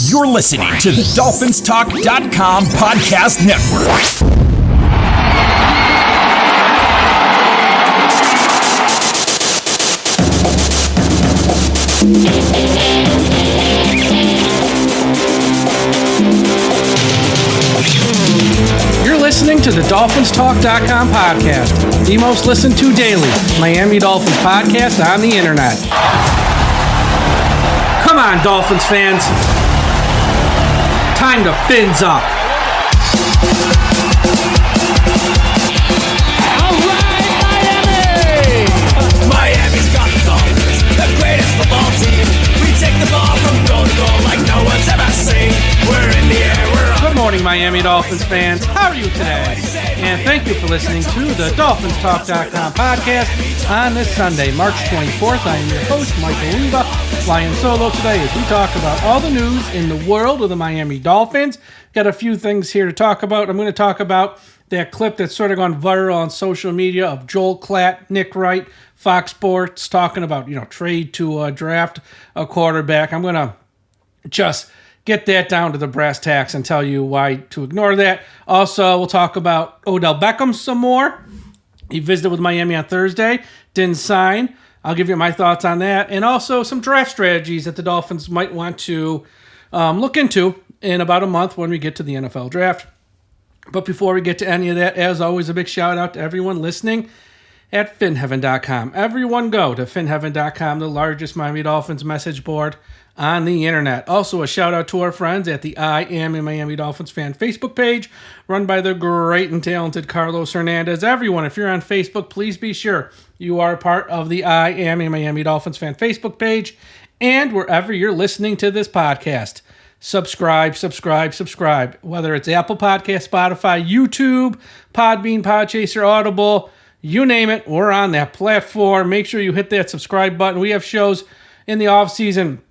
You're listening to the DolphinsTalk.com podcast network. You're listening to the DolphinsTalk.com podcast, the most listened to daily Miami Dolphins podcast on the internet. Come on, Dolphins fans. Time to fins up. All right, Miami! Miami's got the Dolphins, the greatest football team. We take the ball from goal to goal like no one's ever seen. We're in the air, we're on. Good morning, Miami Dolphins fans. How are you today? And thank you for listening to the DolphinsTalk.com podcast on this Sunday, March 24th. I am your host, Michael Leva, flying solo today as we talk about all the news in the world of the Miami Dolphins. Got a few things here to talk about. I'm going to talk about that clip that's sort of gone viral on social media of Joel Klatt, Nick Wright, Fox Sports talking about, trade to draft a quarterback. I'm going to just get that down to the brass tacks and tell you why to ignore that. Also, we'll talk about Odell Beckham some more. He visited with Miami on Thursday, didn't sign. I'll give you my thoughts on that. And also some draft strategies that the Dolphins might want to look into in about a month when we get to the NFL draft. But before we get to any of that, as always, a big shout out to everyone listening at finheaven.com. Everyone go to finheaven.com, the largest Miami Dolphins message board on the internet. Also, a shout out to our friends at the I Am a Miami Dolphins fan Facebook page, run by the great and talented Carlos Hernandez. Everyone, if you're on Facebook, please be sure you are a part of the I Am a Miami Dolphins fan Facebook page. And wherever you're listening to this podcast, subscribe. Whether it's Apple Podcast, Spotify, YouTube, Podbean, Podchaser, Audible, you name it, we're on that platform. Make sure you hit that subscribe button. We have shows in the off season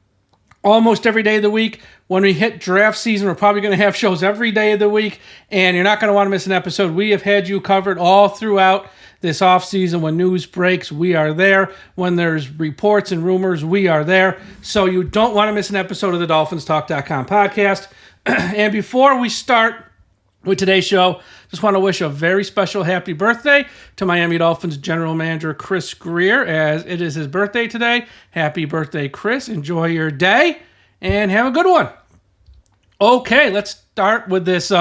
almost every day of the week. When we hit draft season, we're probably going to have shows every day of the week, and you're not going to want to miss an episode. We have had you covered all throughout this off season. When news breaks, we are there. When there's reports and rumors, we are there. So you don't want to miss an episode of the DolphinsTalk.com podcast. And before we start with today's show, just want to wish a very special happy birthday to Miami Dolphins general manager Chris Grier, as it is his birthday today. Happy birthday, Chris. Enjoy your day and have a good one. Okay, let's start with this.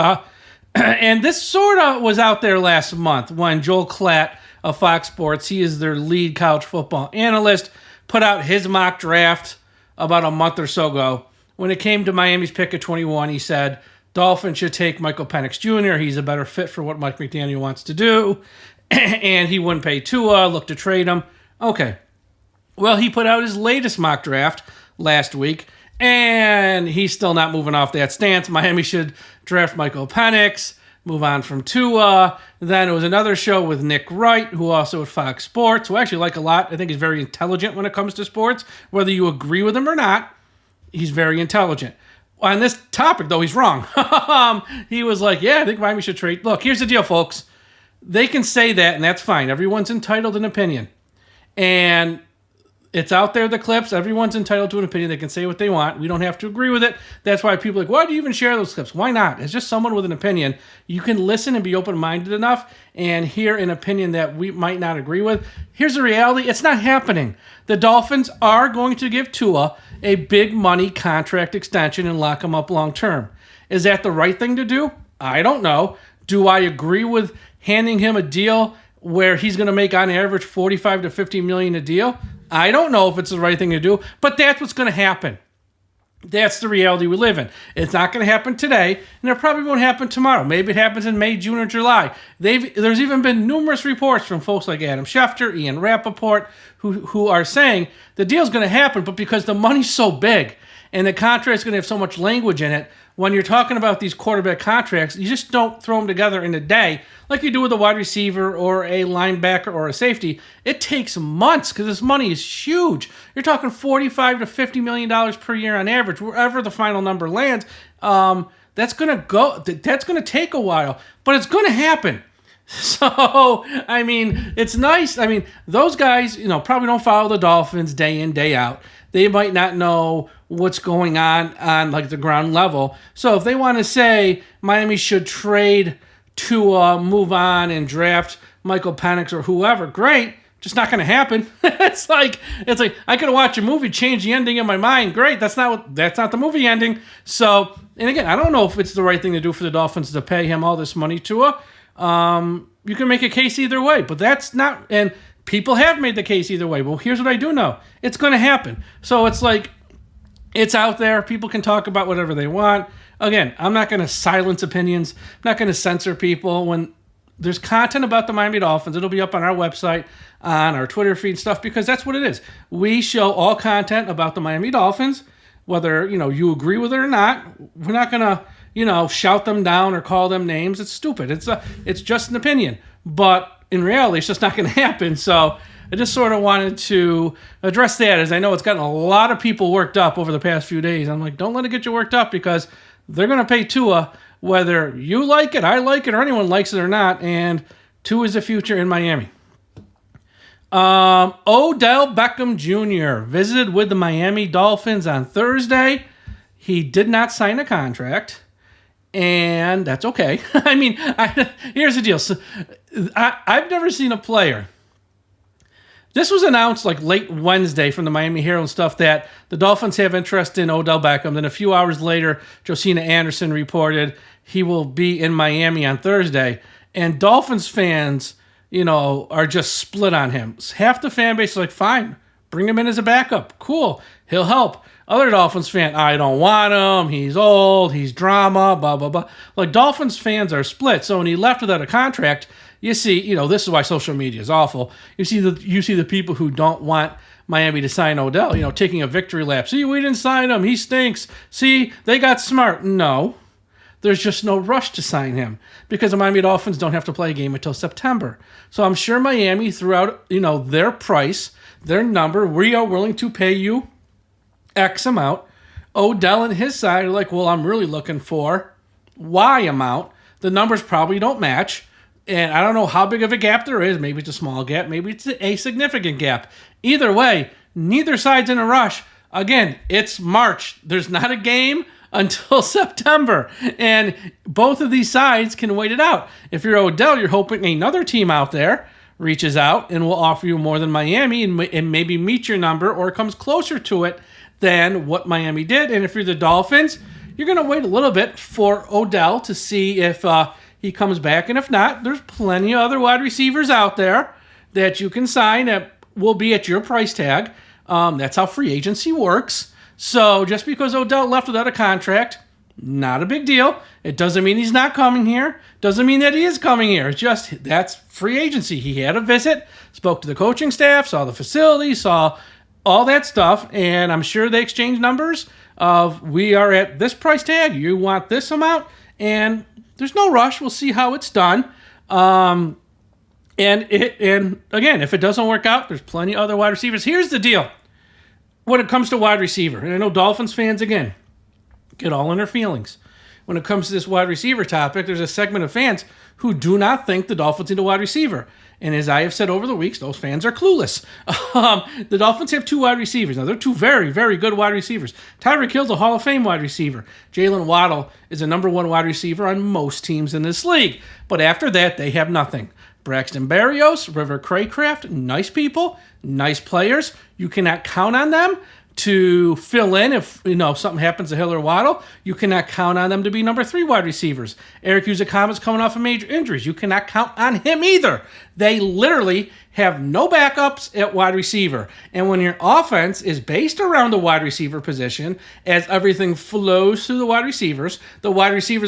And this sort of was out there last month when Joel Klatt of Fox Sports, he is their lead college football analyst, put out his mock draft about a month or so ago. When it came to Miami's pick at 21, he said, Dolphins should take Michael Penix Jr. He's a better fit for what Mike McDaniel wants to do. And he wouldn't pay Tua, look to trade him. Okay. Well, he put out his latest mock draft last week, and he's still not moving off that stance. Miami should draft Michael Penix, move on from Tua. Then it was another show with Nick Wright, who also at Fox Sports, who I actually like a lot. I think he's very intelligent when it comes to sports. Whether you agree with him or not, he's very intelligent. On this topic, though, he's wrong. He was like, I think Miami should trade. Look, here's the deal, folks. They can say that, and that's fine. Everyone's entitled to an opinion. And it's out there, the clips. Everyone's entitled to an opinion. They can say what they want. We don't have to agree with it. That's why people are like, why do you even share those clips? Why not? It's just someone with an opinion. You can listen and be open-minded enough and hear an opinion that we might not agree with. Here's the reality. It's not happening. The Dolphins are going to give Tua a big money contract extension and lock him up long term. Is that the right thing to do? I don't know. Do I agree with handing him a deal where he's going to make on average $45 to $50 million a deal? I don't know if it's the right thing to do, but that's what's going to happen. That's the reality we live in. It's not going to happen today, and it probably won't happen tomorrow. Maybe it happens in May, June, or July. There's even been numerous reports from folks like Adam Schefter, Ian Rappaport, who are saying the deal's going to happen, but because the money's so big and the contract's going to have so much language in it, when you're talking about these quarterback contracts, you just don't throw them together in a day like you do with a wide receiver or a linebacker or a safety. It takes months because this money is huge. You're talking $45 to $50 million per year on average, wherever the final number lands. That's going to take a while, but it's going to happen. So, I mean, it's nice. I mean, those guys, probably don't follow the Dolphins day in, day out. They might not know what's going on like the ground level. So if they want to say Miami should trade Tua, move on and draft Michael Penix or whoever, great. Just not going to happen. It's like I could watch a movie, change the ending in my mind. Great, that's not the movie ending. So, and again, I don't know if it's the right thing to do for the Dolphins to pay him all this money to. You can make a case either way, but that's not. And people have made the case either way. Well, here's what I do know: it's going to happen. So it's like it's out there. People can talk about whatever they want. Again, I'm not going to silence opinions. I'm not going to censor people when there's content about the Miami Dolphins. It'll be up on our website, on our Twitter feed stuff, because that's what it is. We show all content about the Miami Dolphins, whether you agree with it or not. We're not gonna shout them down or call them names. It's stupid. It's just an opinion, but in reality, it's just not going to happen. So I just sort of wanted to address that, as I know it's gotten a lot of people worked up over the past few days. I'm like, don't let it get you worked up, because they're going to pay Tua whether you like it, I like it, or anyone likes it or not, and Tua is the future in Miami. Odell Beckham Jr. visited with the Miami Dolphins on Thursday. He did not sign a contract, and that's okay. I mean, here's the deal. So, I've never seen a player. This was announced like late Wednesday from the Miami Herald stuff that the Dolphins have interest in Odell Beckham. Then a few hours later, Josina Anderson reported he will be in Miami on Thursday. And Dolphins fans, are just split on him. Half the fan base is like, fine, bring him in as a backup. Cool, he'll help. Other Dolphins fan, I don't want him. He's old. He's drama, blah, blah, blah. Like, Dolphins fans are split. So when he left without a contract, you see, this is why social media is awful. You see the people who don't want Miami to sign Odell, taking a victory lap. See, we didn't sign him. He stinks. See, they got smart. No, there's just no rush to sign him because the Miami Dolphins don't have to play a game until September. So I'm sure Miami threw out, their price, their number. We are willing to pay you X amount. Odell and his side are like, well, I'm really looking for Y amount. The numbers probably don't match. And I don't know how big of a gap there is. Maybe it's a small gap. Maybe it's a significant gap. Either way, neither side's in a rush. Again, it's March. There's not a game until September. And both of these sides can wait it out. If you're Odell, you're hoping another team out there reaches out and will offer you more than Miami and maybe meet your number or comes closer to it than what Miami did. And if you're the Dolphins, you're going to wait a little bit for Odell to see if he comes back. And if not, there's plenty of other wide receivers out there that you can sign that will be at your price tag. That's how free agency works. So just because Odell left without a contract, not a big deal. It doesn't mean he's not coming here. Doesn't mean that he is coming here. It's just that's free agency. He had a visit, spoke to the coaching staff, saw the facility, saw all that stuff, and I'm sure they exchanged numbers of we are at this price tag, you want this amount, and there's no rush. We'll see how it's done. And again, if it doesn't work out, there's plenty of other wide receivers. Here's the deal. When it comes to wide receiver, and I know Dolphins fans, again, get all in their feelings. When it comes to this wide receiver topic, there's a segment of fans who do not think the Dolphins need a wide receiver. And as I have said over the weeks, those fans are clueless. The Dolphins have two wide receivers. Now, they're two very, very good wide receivers. Tyreek Hill's a Hall of Fame wide receiver. Jaylen Waddle is a number one wide receiver on most teams in this league. But after that, they have nothing. Braxton Berrios, River Craycraft, nice people, nice players. You cannot count on them to fill in if something happens to Hill or Waddle. You cannot count on them to be number 3 wide receivers. Eric Uzakama's coming off of major injuries. You cannot count on him either. They literally have no backups at wide receiver. And when your offense is based around the wide receiver position, as everything flows through the wide receivers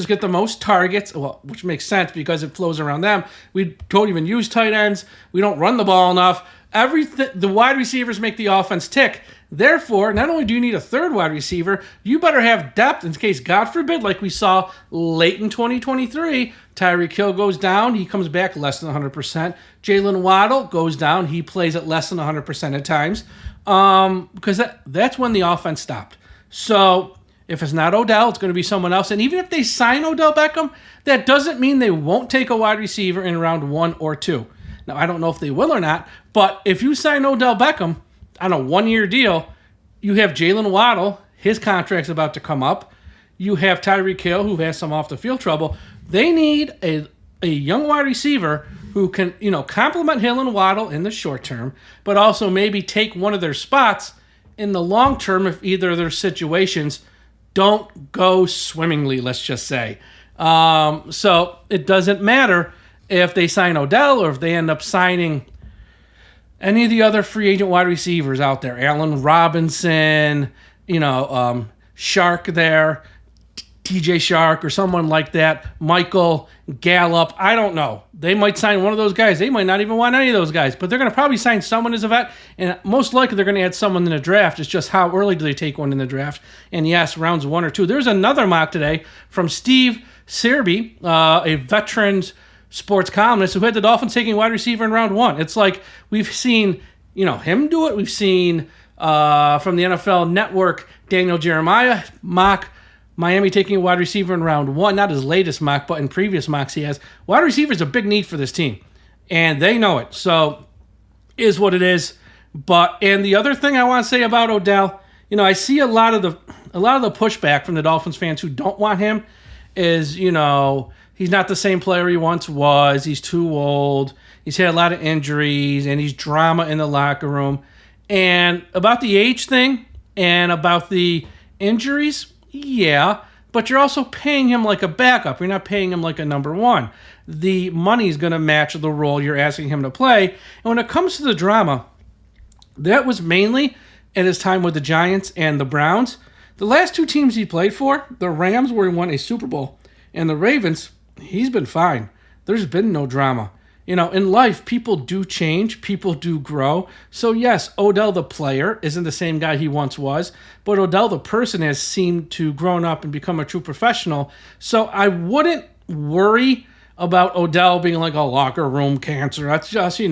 get the most targets, which makes sense because it flows around them. We don't even use tight ends. We don't run the ball enough. The wide receivers make the offense tick. Therefore, not only do you need a third wide receiver, you better have depth in case, God forbid, like we saw late in 2023, Tyreek Hill goes down, he comes back less than 100%. Jaylen Waddle goes down, he plays at less than 100% at times, because that's when the offense stopped. So if it's not Odell, it's going to be someone else. And even if they sign Odell Beckham, that doesn't mean they won't take a wide receiver in round 1 or 2. Now, I don't know if they will or not, but if you sign Odell Beckham on a 1-year deal, you have Jaylen Waddle. His contract's about to come up. You have Tyreek Hill, who has some off-the-field trouble. They need a young wide receiver who can, complement Hill and Waddle in the short term, but also maybe take one of their spots in the long term if either of their situations don't go swimmingly, let's just say. So it doesn't matter if they sign Odell or if they end up signing any of the other free agent wide receivers out there. Allen Robinson, Shark there, TJ Shark or someone like that, Michael Gallup, I don't know. They might sign one of those guys. They might not even want any of those guys, but they're going to probably sign someone as a vet, and most likely they're going to add someone in the draft. It's just how early do they take one in the draft, and yes, rounds 1 or 2. There's another mock today from Steve Serby, a veteran sports columnist who had the Dolphins taking wide receiver in round 1. It's like we've seen him do it. We've seen from the NFL Network, Daniel Jeremiah mock Miami taking a wide receiver in round 1, not his latest mock, but in previous mocks he has. Wide receiver is a big need for this team, and they know it. So, is what it is. And the other thing I want to say about Odell, I see a lot of the pushback from the Dolphins fans who don't want him is, he's not the same player he once was. He's too old. He's had a lot of injuries, and he's drama in the locker room. And about the age thing and about the injuries, yeah, but you're also paying him like a backup. You're not paying him like a number 1. The money's going to match the role you're asking him to play. And when it comes to the drama, that was mainly at his time with the Giants and the Browns. The last 2 teams he played for, the Rams, where he won a Super Bowl, and the Ravens, he's been fine. There's been no drama. In life, people do change. People do grow. So, yes, Odell the player isn't the same guy he once was, but Odell the person has seemed to grown up and become a true professional. So I wouldn't worry about Odell being like a locker room cancer. That's just,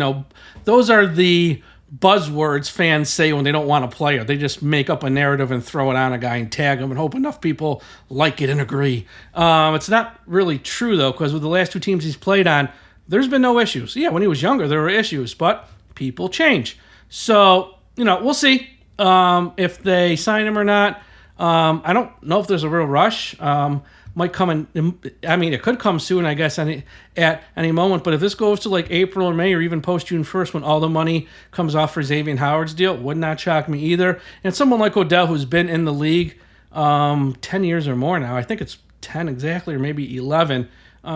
those are the buzzwords fans say when they don't want a player. They just make up a narrative and throw it on a guy and tag him and hope enough people like it and agree. It's not really true, though, because with the last 2 teams he's played on, there's been no issues. Yeah, when he was younger, there were issues, but people change. So, we'll see if they sign him or not. I don't know if there's a real rush. Might come in, it could come soon, I guess, at any moment. But if this goes to like April or May or even post-June 1st when all the money comes off for Xavier Howard's deal, would not shock me either. And someone like Odell, who's been in the league 10 years or more now, I think it's 10 exactly, or maybe 11,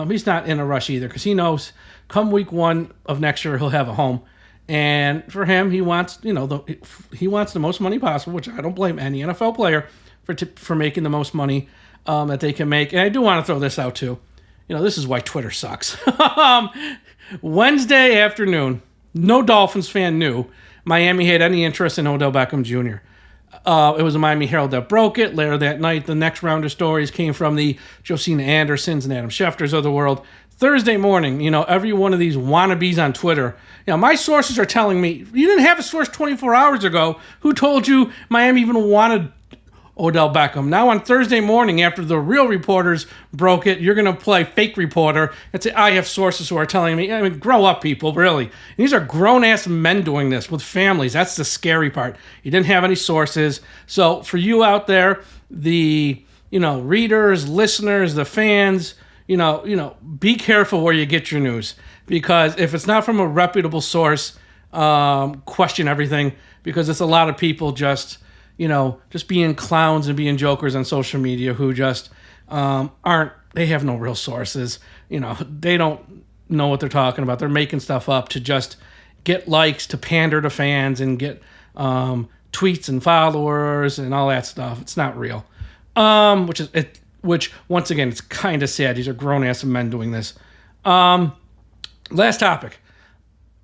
he's not in a rush either because he knows come week 1 of next year he'll have a home, and for him he wants he wants the most money possible, which I don't blame any NFL player for making the most money that they can make. And I do want to throw this out too. This is why Twitter sucks. Wednesday afternoon, no Dolphins fan knew Miami had any interest in Odell Beckham Jr. It was a Miami Herald that broke it. Later that night, the next round of stories came from the Josina Andersons and Adam Schefters of the world. Thursday morning, every one of these wannabes on Twitter, my sources are telling me, you didn't have a source 24 hours ago who told you Miami even wanted Odell Beckham. Now on Thursday morning, after the real reporters broke it, you're going to play fake reporter and say, I have sources who are telling me. Grow up, people, really. And these are grown-ass men doing this with families. That's the scary part. You didn't have any sources. So for you out there, the readers, listeners, the fans, be careful where you get your news, because if it's not from a reputable source, question everything, because it's a lot of people just being clowns and being jokers on social media who just they have no real sources. They don't know what they're talking about. They're making stuff up to just get likes, to pander to fans and get tweets and followers and all that stuff. It's not real. Which once again, it's kind of sad. These are grown-ass men doing this. Last topic.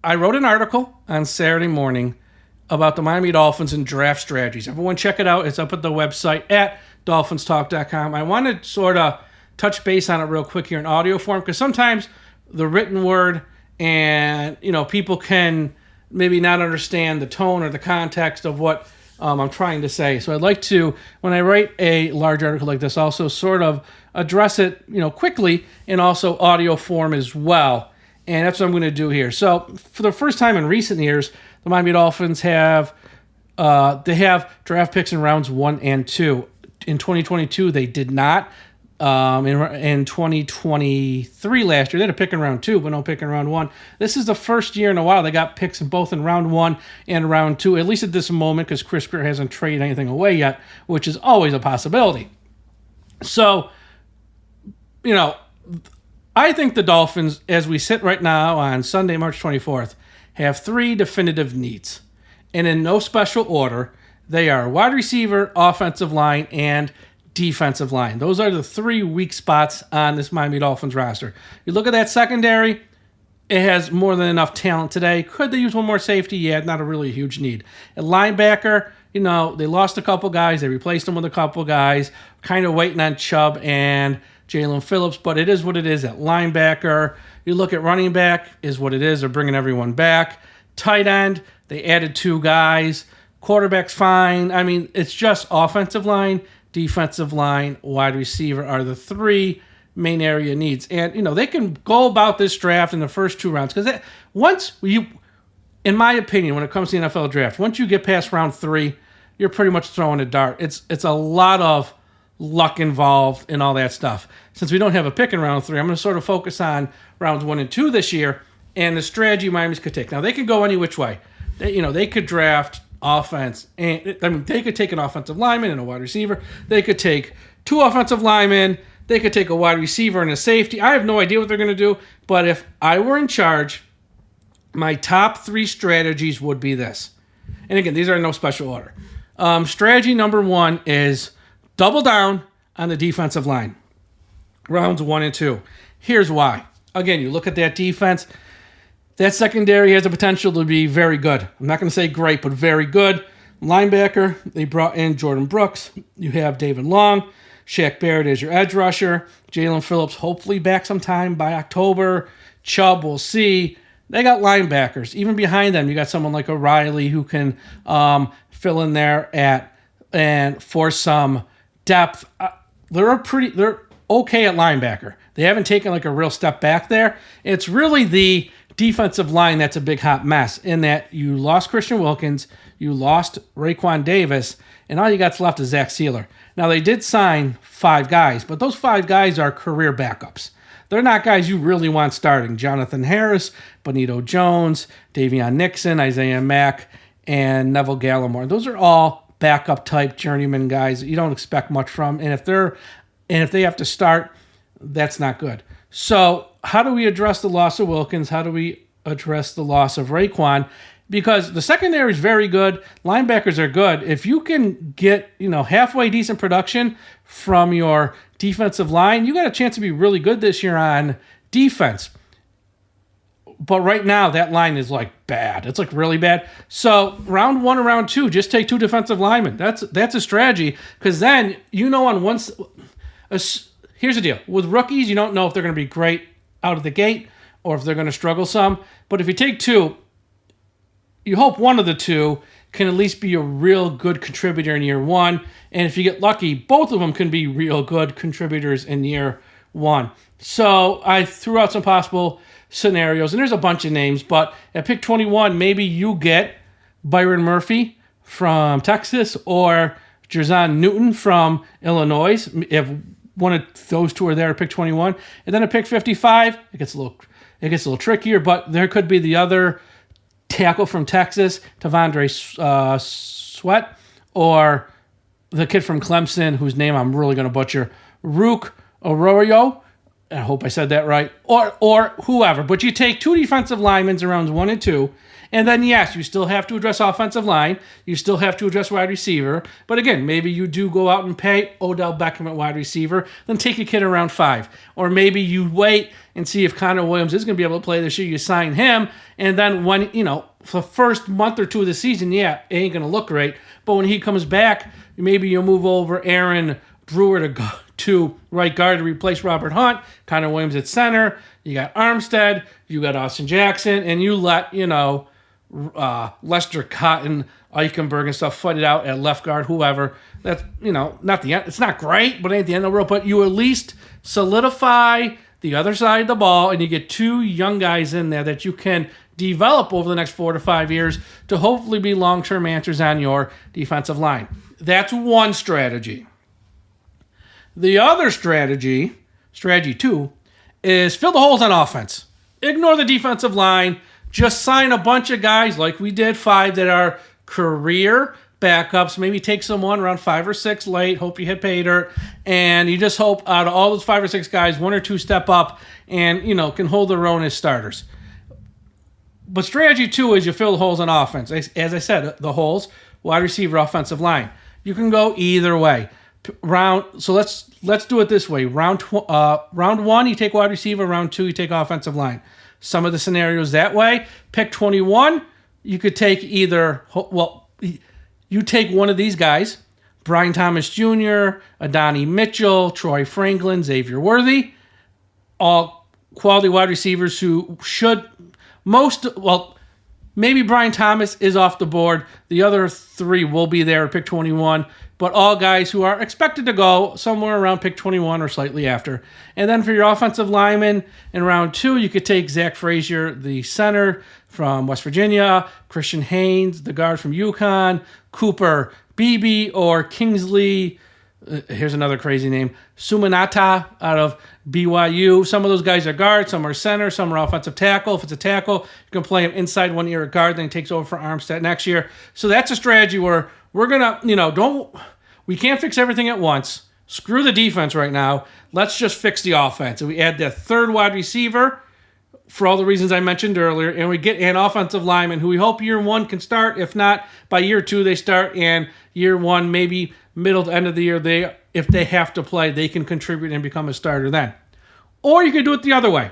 I wrote an article on Saturday morning about the Miami Dolphins and draft strategies. Everyone check it out. It's up at the website at DolphinsTalk.com. I want to sort of touch base on it real quick here in audio form, because sometimes the written word and, people can maybe not understand the tone or the context of what I'm trying to say. So I'd like to, when I write a large article like this, also sort of address it, quickly in also audio form as well. And that's what I'm going to do here. So for the first time in recent years, the Miami Dolphins have They have draft picks in rounds 1 and 2. In 2022, they did not. In 2023 last year, they had a pick in round 2, but no pick in round 1. This is the first year in a while they got picks in both in round 1 and round 2, at least at this moment, because Chris Grier hasn't traded anything away yet, which is always a possibility. So, I think the Dolphins, as we sit right now on Sunday, March 24th, have 3 definitive needs. And in no special order, they are wide receiver, offensive line, and defensive line. Those are the 3 weak spots on this Miami Dolphins roster. You look at that secondary, it has more than enough talent today. Could they use one more safety? Yeah, not a really huge need. At linebacker, they lost a couple guys. They replaced them with a couple guys, kind of waiting on Chubb and Jaylen Phillips, but it is what it is at linebacker. You look at running back, is what it is. They're bringing everyone back. Tight end, they added 2 guys. Quarterback's fine. I mean, it's just offensive line, defensive line, wide receiver are the 3 main area needs. And, they can go about this draft in the first 2 rounds. Because in my opinion, when it comes to the NFL draft, once you get past round 3, you're pretty much throwing a dart. It's a lot of luck involved and all that stuff. Since we don't have a pick in round 3, I'm going to sort of focus on rounds 1 and 2 this year and the strategy Miami's could take. Now, they could go any which way. They could draft offense, and they could take an offensive lineman and a wide receiver. They could take 2 offensive linemen. They could take a wide receiver and a safety. I have no idea what they're going to do, but if I were in charge, my top 3 strategies would be this. And again, these are in no special order. Strategy number 1 is double down on the defensive line. Rounds 1 and 2. Here's why. Again, you look at that defense. That secondary has the potential to be very good. I'm not going to say great, but very good. Linebacker, they brought in Jordan Brooks. You have David Long. Shaq Barrett as your edge rusher. Jaylen Phillips hopefully back sometime by October. Chubb, we'll see. They got linebackers. Even behind them, you got someone like O'Reilly who can fill in there and for some depth. They're okay at linebacker. They haven't taken like a real step back there. It's really the defensive line that's a big hot mess in that you lost Christian Wilkins, you lost Raekwon Davis, and all you got left is Zach Sealer. Now, they did sign 5 guys, but those 5 guys are career backups. They're not guys you really want starting. Jonathan Harris, Benito Jones, Davion Nixon, Isaiah Mack, and Neville Gallimore. Those are all backup type journeyman guys that you don't expect much from. And if they have to start, that's not good. So how do we address the loss of Wilkins? How do we address the loss of Raekwon? Because the secondary is very good. Linebackers are good. If you can get, halfway decent production from your defensive line, you got a chance to be really good this year on defense. But right now, that line is bad. It's really bad. So round 1 and round 2, just take 2 defensive linemen. That's a strategy. Because then, on once... Here's the deal. With rookies, you don't know if they're going to be great out of the gate or if they're going to struggle some. But if you take 2, you hope one of the 2 can at least be a real good contributor in year 1. And if you get lucky, both of them can be real good contributors in year 1. So I threw out some possible scenarios, and there's a bunch of names. But at pick 21, maybe you get Byron Murphy from Texas or Jerzon Newton from Illinois. If one of those 2 are there at pick 21. And then at pick 55, it gets a little trickier, but there could be the other tackle from Texas, Tavondre Sweat, or the kid from Clemson, whose name I'm really going to butcher, Rook Arroyo. I hope I said that right. Or whoever. But you take 2 defensive linemen in rounds 1 and 2, and then, yes, you still have to address offensive line. You still have to address wide receiver. But again, maybe you do go out and pay Odell Beckham at wide receiver, then take a kid in round 5. Or maybe you wait and see if Connor Williams is going to be able to play this year. You sign him, and then when, for the first month or 2 of the season, it ain't going to look great. But when he comes back, maybe you'll move over Aaron Brewer to right guard to replace Robert Hunt, Connor Williams at center. You got Armstead, you got Austin Jackson, and you let, Lester Cotton, Eichenberg and stuff fight it out at left guard, whoever. That's, not the end. It's not great, but it ain't the end of the world. But you at least solidify the other side of the ball, and you get 2 young guys in there that you can develop over the next 4 to 5 years to hopefully be long-term answers on your defensive line. That's one strategy. The other strategy 2, is fill the holes on offense. Ignore the defensive line. Just sign a bunch of guys like we did, 5 that are career backups. Maybe take someone around 5 or 6 late. Hope you hit pay dirt. And you just hope out of all those 5 or 6 guys, 1 or 2 step up and, can hold their own as starters. But strategy 2 is you fill the holes on offense. As I said, the holes, wide receiver, offensive line. You can go either way. So let's do it this way. Round 1, you take wide receiver. Round 2, you take offensive line. Some of the scenarios that way. Pick 21, you could take you take one of these guys, Brian Thomas Jr., Adonai Mitchell, Troy Franklin, Xavier Worthy, all quality wide receivers who maybe Brian Thomas is off the board. The other 3 will be there at pick 21, but all guys who are expected to go somewhere around pick 21 or slightly after. And then for your offensive lineman in round 2, you could take Zach Frazier, the center from West Virginia, Christian Haynes, the guard from UConn, Cooper Beebe, or Kingsley, here's another crazy name, Sumanata out of BYU. Some of those guys are guards, some are center, some are offensive tackle. If it's a tackle, you can play him inside 1 year at guard, then he takes over for Armstead next year. So that's a strategy where we're going to, we can't fix everything at once. Screw the defense right now. Let's just fix the offense. And we add the 3rd wide receiver for all the reasons I mentioned earlier, and we get an offensive lineman who we hope year 1 can start. If not, by year 2 they start, and year 1, maybe middle to end of the year, if they have to play, they can contribute and become a starter then. Or you can do it the other way,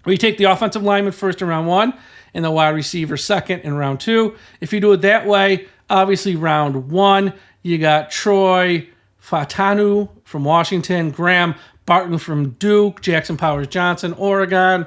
where you take the offensive lineman first in round 1 and the wide receiver second in round 2. If you do it that way, obviously round 1, you got Troy Fatanu from Washington, Graham Barton from Duke, Jackson Powers Johnson, Oregon,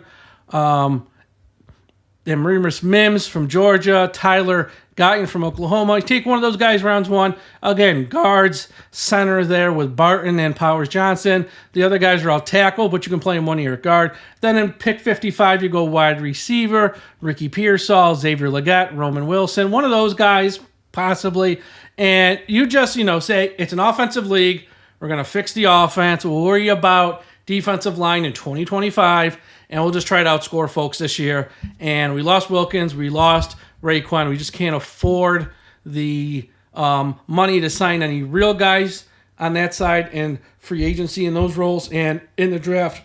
Emeritus Mims from Georgia, Tyler Guyton from Oklahoma. You take one of those guys rounds 1. Again, guards, center there with Barton and Powers Johnson. The other guys are all tackle, but you can play them 1 year at guard. Then in pick 55, you go wide receiver, Ricky Pearsall, Xavier Legette, Roman Wilson. One of those guys, possibly. And you just, say it's an offensive league. We're going to fix the offense. We'll worry about defensive line in 2025, and we'll just try to outscore folks this year. And we lost Wilkins. We lost Raekwon. We just can't afford the money to sign any real guys on that side and free agency in those roles. And in the draft,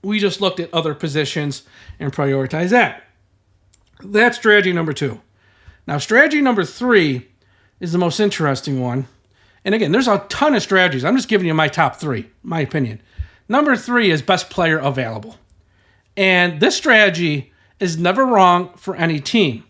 we just looked at other positions and prioritized that. That's strategy number 2. Now, strategy number 3 is the most interesting one. And again, there's a ton of strategies. I'm just giving you my top 3, my opinion. Number 3 is best player available. And this strategy is never wrong for any team.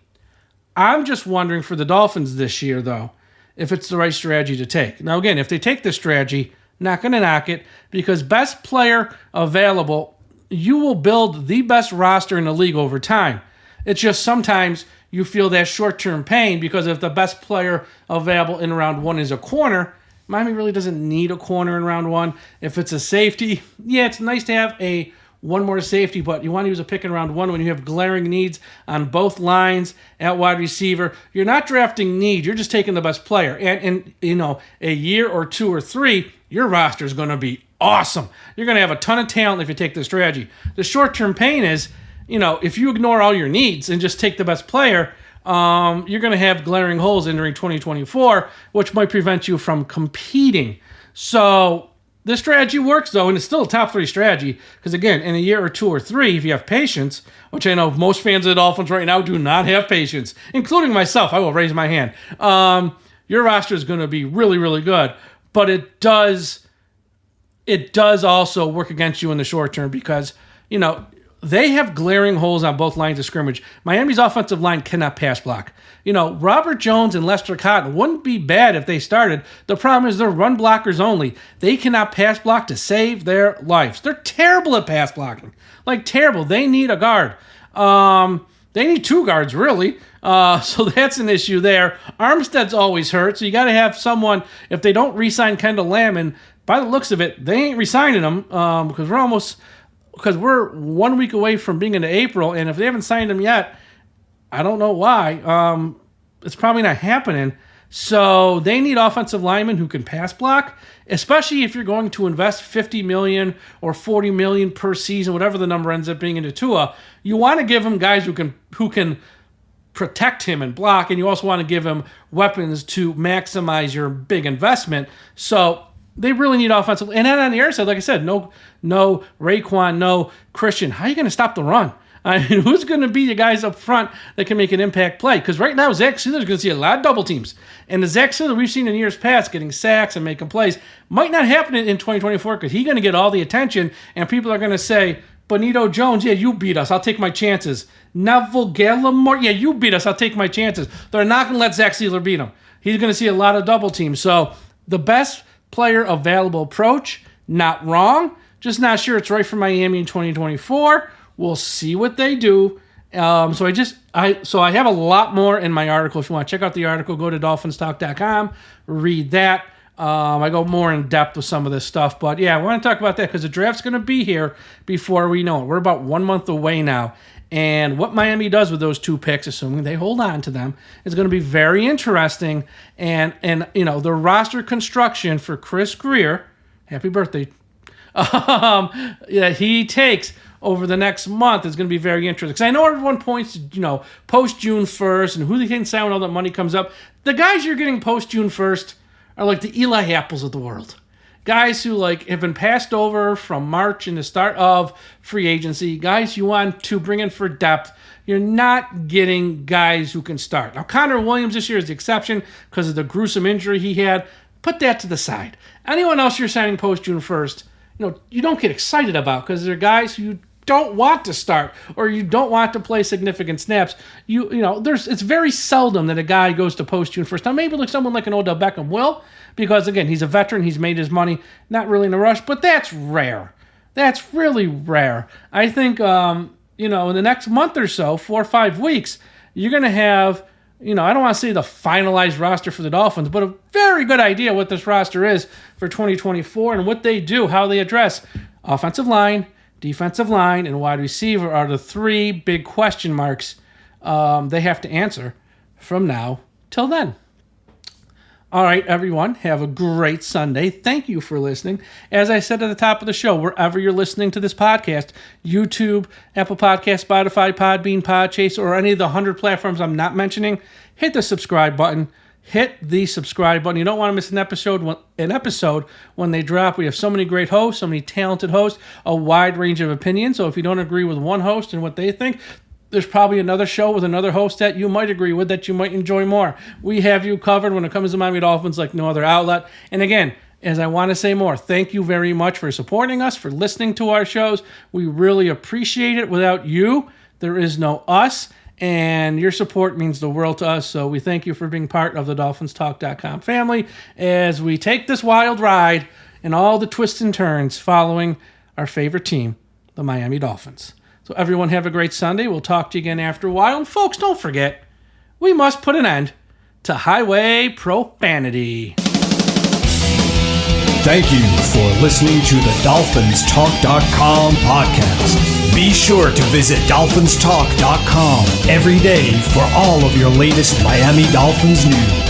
I'm just wondering for the Dolphins this year, though, if it's the right strategy to take. Now, again, if they take this strategy, not going to knock it, because best player available, you will build the best roster in the league over time. It's just sometimes you feel that short-term pain because if the best player available in round 1 is a corner, Miami really doesn't need a corner in round 1. If it's a safety, yeah, it's nice to have one more safety, but you want to use a pick in round 1 when you have glaring needs on both lines at wide receiver. You're not drafting need. You're just taking the best player. And a year or 2 or 3, your roster is going to be awesome. You're going to have a ton of talent if you take this strategy. The short-term pain is, if you ignore all your needs and just take the best player, you're going to have glaring holes entering 2024, which might prevent you from competing. So this strategy works, though, and it's still a top 3 strategy because, again, in a year or 2 or 3, if you have patience, which I know most fans of the Dolphins right now do not have patience, including myself, I will raise my hand, your roster is going to be really, really good. But it does also work against you in the short term because, they have glaring holes on both lines of scrimmage. Miami's offensive line cannot pass block. Robert Jones and Lester Cotton wouldn't be bad if they started. The problem is they're run blockers only. They cannot pass block to save their lives. They're terrible at pass blocking. Terrible. They need a guard. They need 2 guards, really. So that's an issue there. Armstead's always hurt, so you got to have someone, if they don't re-sign Kendall Lamb, and by the looks of it, they ain't re-signing him because we're almost because we're 1 week away from being into April, and if they haven't signed him yet, I don't know why. It's probably not happening. So they need offensive linemen who can pass block, especially if you're going to invest $50 million or $40 million per season, whatever the number ends up being into Tua. You want to give him guys who can protect him and block, and you also want to give him weapons to maximize your big investment. So they really need offensive. And then on the other side, like I said, no Raekwon, no Christian. How are you going to stop the run? I mean, who's going to be the guys up front that can make an impact play? Because right now, Zach Sealer's going to see a lot of double teams. And the Zach Sealer we've seen in years past getting sacks and making plays might not happen in 2024 because he's going to get all the attention, and people are going to say, Benito Jones, yeah, you beat us. I'll take my chances. Neville Gallimore, yeah, you beat us. I'll take my chances. They're not going to let Zach Sealer beat him. He's going to see a lot of double teams. So the best player available approach, not wrong. Just not sure it's right for Miami in 2024. We'll see what they do. So I have a lot more in my article. If you want to check out the article, go to DolphinsTalk.com, read that. I go more in depth with some of this stuff. But yeah, I want to talk about that because the draft's going to be here before we know it. We're about 1 month away now. And what Miami does with those 2 picks, assuming they hold on to them, is going to be very interesting. And you know, the roster construction for Chris Grier, happy birthday, he takes over the next month is going to be very interesting. Because I know everyone points to, you know, post-June 1st and who they can sign when all that money comes up. The guys you're getting post-June 1st are like the Eli Apples of the world. Guys who like have been passed over from March and the start of free agency. Guys you want to bring in for depth. You're not getting guys who can start. Now, Connor Williams this year is the exception because of the gruesome injury he had. Put that to the side. Anyone else you're signing post-June 1st, you know, you don't get excited about because they're guys who you don't want to start or you don't want to play significant snaps. You know, it's very seldom that a guy goes to post-June 1st. Now, maybe like someone like an Odell Beckham will, because, again, he's a veteran. He's made his money. Not really in a rush, but that's rare. That's really rare. I think, you know, in the next month or so, 4 or 5 weeks, you're going to have, you know, I don't want to say the finalized roster for the Dolphins, but a very good idea what this roster is for 2024 and what they do, how they address offensive line, defensive line, and wide receiver are the 3 big question marks they have to answer from now till then. All right, everyone, have a great Sunday. Thank you for listening. As I said at the top of the show, wherever you're listening to this podcast, YouTube, Apple Podcasts, Spotify, Podbean, Podchaser, or any of the 100 platforms I'm not mentioning, hit the subscribe button. Hit the subscribe button. You don't want to miss an episode when they drop. We have so many great hosts, so many talented hosts, a wide range of opinions. So if you don't agree with one host and what they think, there's probably another show with another host that you might agree with that you might enjoy more. We have you covered when it comes to Miami Dolphins like no other outlet. And again, as I want to say more, thank you very much for supporting us, for listening to our shows. We really appreciate it. Without you, there is no us. And your support means the world to us. So we thank you for being part of the DolphinsTalk.com family as we take this wild ride and all the twists and turns following our favorite team, the Miami Dolphins. So everyone have a great Sunday. We'll talk to you again after a while. And folks, don't forget, we must put an end to highway profanity. Thank you for listening to the DolphinsTalk.com podcast. Be sure to visit DolphinsTalk.com every day for all of your latest Miami Dolphins news.